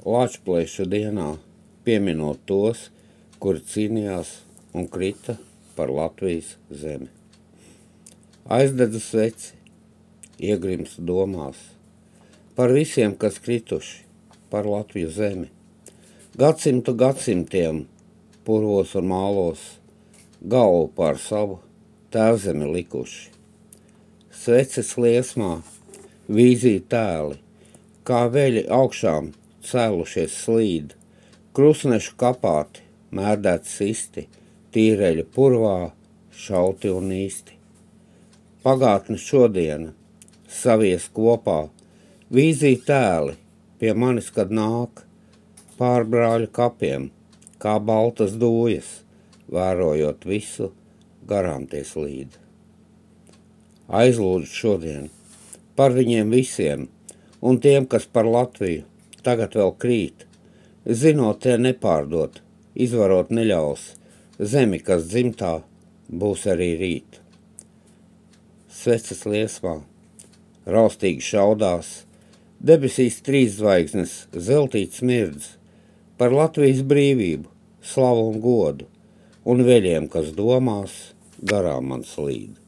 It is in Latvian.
Lāčplēšu dienā, pieminot tos, kuri cīnījās un krita par Latvijas zemi. Aizdedzu sveci, iegrimstu domās, par visiem, kas krituši, par Latviju zemi. Gadsimtu gadsimtiem, purvos un mālos, galvu pār savu tēvzemi likuši. Sveces liesmā, vīziju tēli, kā veļi augšām cēlušies slīd, krusnešu kapāti, mērdēti sisti, tīreļa purvā, šauti un īsti. Pagātne šodiena, savies kopā, vīziju tēli, pie manis, kad nāk, pār brāļu kapiem, kā baltas dūjas, vērojot visu, garām tie slīd. Aizlūdzu šodien par viņiem visiem un tiem, kas par Latviju tagad vēl krīt, zinot tie nepārdot, izvarot neļaus, zemi, kas dzimtā, būs arī rīt. Sveces liesmā, raustīgi šaudās, debesīs 3 zvaigznes, zeltīts smirdz, par Latvijas brīvību, slavu un godu, un veļiem, kas domās, garām man slīd.